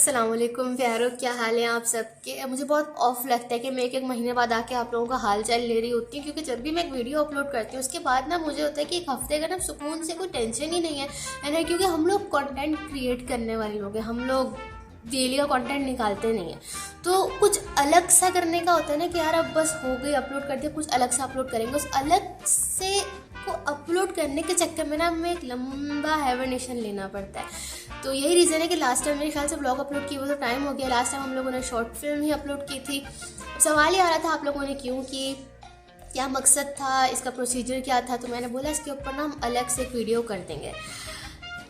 अस्सलाम वालेकुम प्यारो, क्या हाल है आप सबके। मुझे बहुत ऑफ लगता है कि मैं एक महीने बाद आके आप लोगों का हाल चाल ले रही होती हूँ, क्योंकि जब भी मैं एक वीडियो अपलोड करती हूँ उसके बाद ना मुझे होता है कि एक हफ्ते का ना सुकून से कोई टेंशन ही नहीं है ना, क्योंकि हम लोग कंटेंट क्रिएट करने वाले लोग हैं, हम लोग डेली का कंटेंट निकालते नहीं है। तो कुछ अलग सा करने का होता है ना कि यार अब बस हो गई, अपलोड कर दिया, कुछ अलग सा अपलोड करेंगे। उस अलग से को अपलोड करने के चक्कर में ना हमें एक लंबा हाइबरनेशन लेना पड़ता है। तो यही रीज़न है कि लास्ट टाइम मेरे ख्याल से ब्लॉग अपलोड किए वो तो टाइम हो गया। लास्ट टाइम हम लोगों ने शॉर्ट फिल्म ही अपलोड की थी। सवाल ही आ रहा था आप लोगों ने क्यों की, क्या मकसद था, इसका प्रोसीजर क्या था। तो मैंने बोला इसके ऊपर ना हम अलग से एक वीडियो कर देंगे।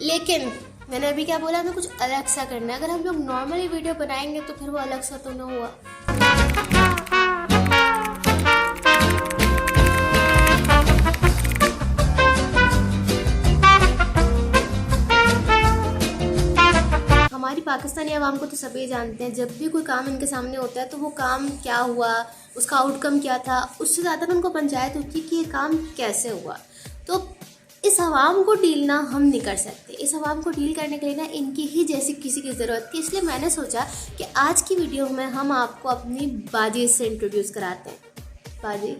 लेकिन मैंने अभी क्या बोला, हमें कुछ अलग सा करना है। अगर हम लोग नॉर्मली वीडियो बनाएंगे तो फिर वो अलग सा तो ना हुआ। हमारी पाकिस्तानी आवाम को तो सभी जानते हैं, जब भी कोई काम इनके सामने होता है तो वो काम क्या हुआ, उसका आउटकम क्या था, उससे ज़्यादा उनको पंचायत होती है कि ये काम कैसे हुआ। तो इस आवाम को डील ना हम नहीं कर सकते। इस आवाम को डील करने के लिए ना इनकी ही जैसी किसी की ज़रूरत थी। इसलिए मैंने सोचा कि आज की वीडियो में हम आपको अपनी बाजी से इंट्रोड्यूस कराते हैं। बाजी,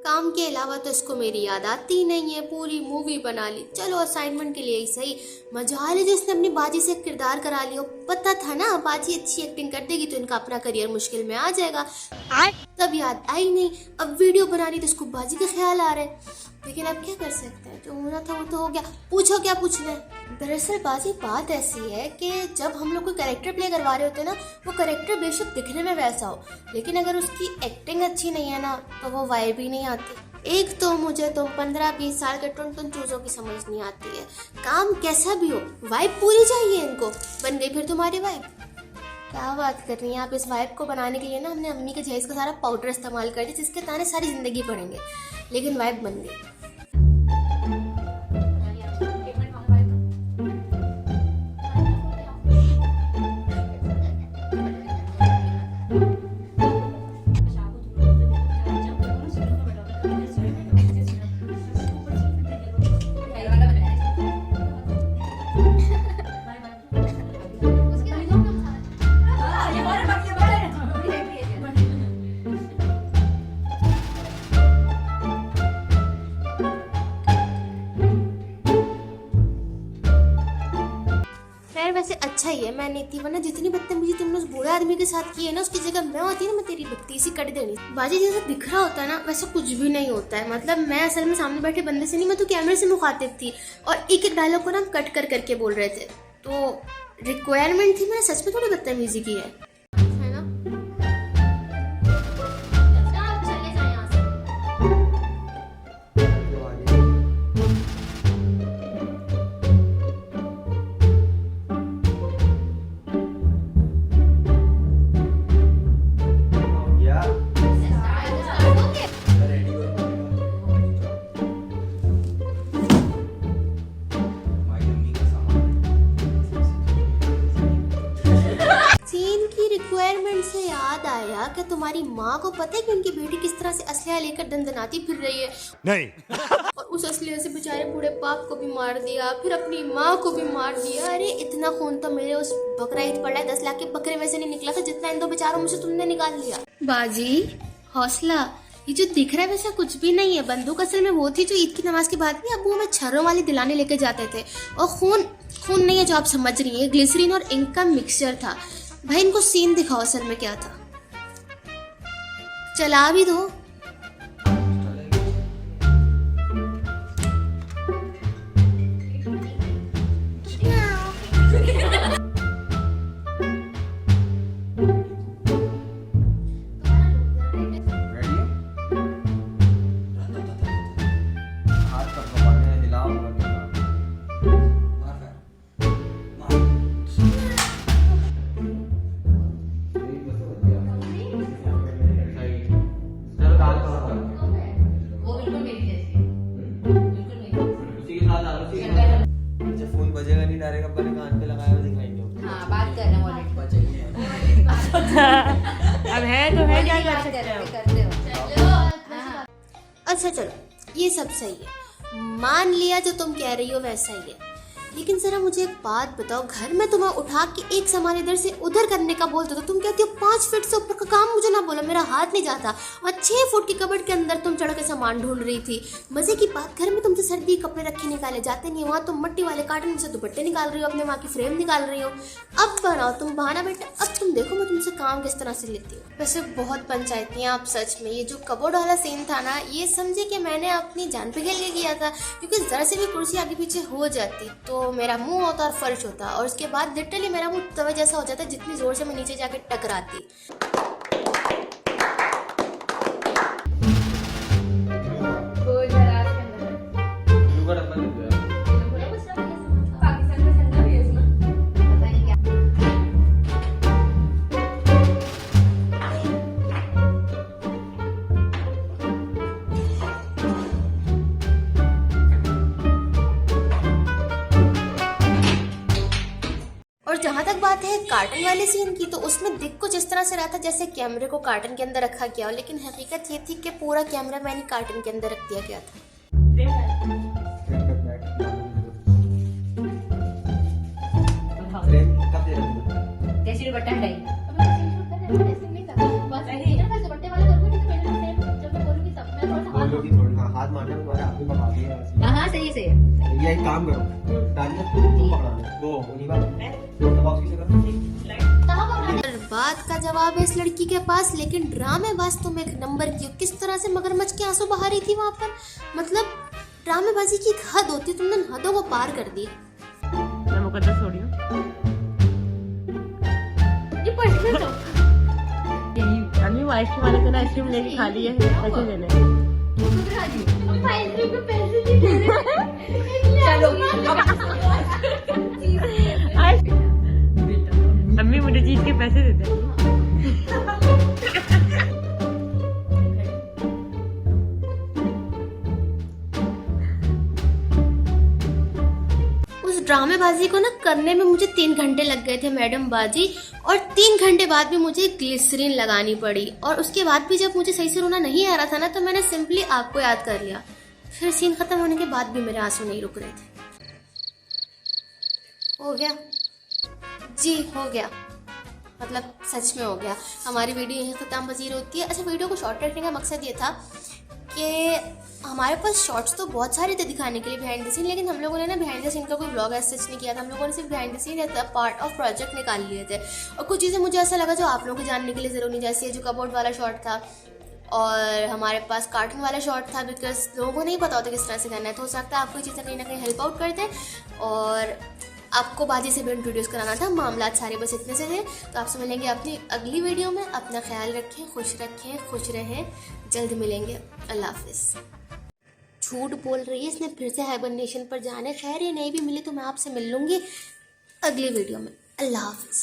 काम के अलावा तो इसको मेरी याद आती नहीं है, पूरी मूवी बना ली। चलो असाइनमेंट के लिए ही सही, मजाल है जिसने अपनी बाजी से किरदार करा लिया। पता था ना बाजी अच्छी एक्टिंग कर देगी तो इनका अपना करियर मुश्किल में आ जाएगा। तब याद आई नहीं, अब वीडियो बना रही तो इसको बाजी के ख्याल आ रहे। लेकिन अब क्या कर सकते हैं, जो होना था वो तो हो गया। पूछो क्या पूछना है। दरअसल बाजी बात ऐसी है कि जब हम लोग कोई कैरेक्टर प्ले करवा रहे होते हैं ना, वो कैरेक्टर बेशक दिखने में वैसा हो, लेकिन अगर उसकी एक्टिंग अच्छी नहीं है ना तो वो वाइब ही नहीं आती। एक तो मुझे तो 15-20 साल के टुन चूजों की समझ नहीं आती है। काम कैसा भी हो, वाइब पूरी चाहिए इनको। बन गई फिर तुम्हारी वाइब। क्या बात कर रही हैं आप। इस वाइब को बनाने के लिए ना हमने अम्मी के जहेज का सारा पाउडर इस्तेमाल कर दिया, जिसके ताने सारी जिंदगी पड़ेंगे, लेकिन वाइब बन गई। वैसे अच्छा ही है मैं नहीं थी, वरना जितनी बदतमीजी तुमने उस बूढ़े आदमी के साथ की है ना, उसकी जगह मैं होती ना, मैं तेरी बत्तीसी कट देनी। बाजी जैसा दिख रहा होता है ना वैसा कुछ भी नहीं होता है। मतलब मैं असल में सामने बैठे बंदे से नहीं, मैं तो कैमरे से मुखातिब थी और एक एक डायलॉग को ना हम कट कर करके बोल रहे थे। तो रिक्वायरमेंट थी, मैंने सच में थोड़ी बदतमीजी की है ना। रिक्वायरमेंट से याद आया कि तुम्हारी माँ को पता है कि उनकी बेटी किस तरह से असलिया लेकर दंदनाती फिर रही है। नहीं। और उस असलिया से बेचारे बूढ़े बाप को भी मार दिया, फिर अपनी माँ को भी मार दिया। अरे इतना खून तो मेरे उस बकरा ईद पड़ा है, 10 लाख के बकरे में से नहीं निकला था जितना इन दो बेचारों में से तुमने निकाल लिया। बाजी हौसला, ये जो दिख रहा है वैसा कुछ भी नहीं है। बंदूक असल में वो थी जो ईद की नमाज के बाद भी अबू हमें छर्रों वाली दिलाने लेके जाते थे। और खून नहीं है जो आप समझ रही है, ग्लिसरीन और इंक का मिक्सचर था। भाई इनको सीन दिखाओ असल में क्या था, चला भी दो। बजेगा नहीं, डायरेक्ट अपने कान पे लगाया हुआ दिखाएंगे। हाँ बात कर रहे हैं ऑलरेडी। अब है तो है, क्या कर सकते हो। अच्छा चलो ये सब सही है, मान लिया जो तुम कह रही हो वैसा ही है। लेकिन जरा मुझे एक बात बताओ, घर में तुम्हें उठा के एक सामान इधर से उधर करने का बोलते तो तुम कहती हो 5 फीट से ऊपर का काम मुझे ना बोलो, मेरा हाथ नहीं जाता। और 6 फुट की कबर्ड के अंदर तुम चढ़ के सामान ढूंढ रही थी। मजे की बात, घर में तुमसे सर्दी कपड़े रखे निकाले जाते नहीं, वहाँ तुम मट्टी वाले कार्टन से दुपट्टे निकाल रही हो, अपने वहाँ की फ्रेम निकाल रही हो। अब बनाओ तुम बहाना बेटा, अब तुम देखो मैं तुमसे काम किस तरह से लेती हूँ। वैसे बहुत पंचायती हैं आप सच में। ये जो कबर्ड वाला सीन था ना, ये समझे कि मैंने अपनी जान पे खेल के किया था, क्योंकि जरा से भी कुर्सी आगे पीछे हो जाती तो मेरा मुंह होता और फर्श होता, और उसके बाद लिटरली मेरा मुंह तवे जैसा हो जाता जितनी जोर से मैं नीचे जाके टकराती। शुगर अपन लग गया। और जहाँ तक बात है कार्टन वाले सीन की, तो उसमें दिख कुछ इस तरह से रहा था जैसे कैमरे को कार्टन के अंदर रखा गया हो, लेकिन हकीकत ये थी कि पूरा कैमरा मैंने कार्टन के अंदर रख दिया गया था। फ्रेम कब दे रहे हो? कैसी दुपट्टा हटाई बोलो कि थोड़ा हाँ, हाथ मारने में तुम्हारे हाथ में पकड़ा दिया है। हाँ सही है सही है। ये एक काम करो, डालिए तुम पकड़ा लो। वो उन्हीं का बॉक्स किसे करो? बात का जवाब है इस लड़की के पास, लेकिन ड्रामेबाज तुम एक नंबर की हो। किस तरह से मगरमच्छ के आंसू बहा रही थी वहां पर, मतलब ड्रामेबाजी की एक हद होती है, तुमने हदों को पार कर दी। मैं मुकद्दस हो रही हूँ। अन्वी वो आइसक्रीम वाले से ना आइसक्रीम लेके खा ली है, पैसे देने। अम्मी मुझे चीज के पैसे देते हैं। उस ड्रामेबाजी को ना करने में मुझे 3 घंटे लग गए थे मैडम बाजी, और 3 घंटे बाद भी मुझे ग्लिसरीन लगानी पड़ी, और उसके बाद भी जब मुझे सही से रोना नहीं आ रहा था ना, तो मैंने सिंपली आपको याद कर लिया। फिर सीन खत्म होने के बाद भी मेरे आंसू नहीं रुक रहे थे। हो गया जी, हो गया, मतलब सच में हो गया। हमारी वीडियो यहीं खत्म पजीर होती है। अच्छा, वीडियो को शॉर्ट रखने का मकसद ये था कि हमारे पास शॉर्ट्स तो बहुत सारे थे दिखाने के लिए बिहाइंड द सीन, लेकिन हम लोगों ने ना बिहाइंड द सीन का कोई ब्लॉग ऐसा नहीं किया था। हम लोगों ने सिर्फ बिहाइंड द सीन या पार्ट ऑफ प्रोजेक्ट निकाल लिए थे, और कुछ चीज़ें मुझे ऐसा लगा जो आप लोगों को जानने के लिए ज़रूरी, जैसे जो कबोर्ड वाला शॉट था, और हमारे पास कार्टून वाला शॉट था, बिकॉज लोगों को नहीं पता होता किस तरह से करना है। तो हो सकता है आपको ये चीज़ें कहीं ना कहीं हेल्प आउट कर दें, और आपको बाजी से भी इंट्रोड्यूस कराना था। मामला सारे बस इतने से थे। तो आपसे मिलेंगे अपनी अगली वीडियो में। अपना ख्याल रखें, खुश रहें, जल्द मिलेंगे। अल्लाह हाफिज़। झूठ बोल रही है, इसने फिर से हाइबरनेशन पर जाने। खैर ये नहीं भी मिली तो मैं आपसे मिल लूँगी अगली वीडियो में। अल्लाह हाफिज़।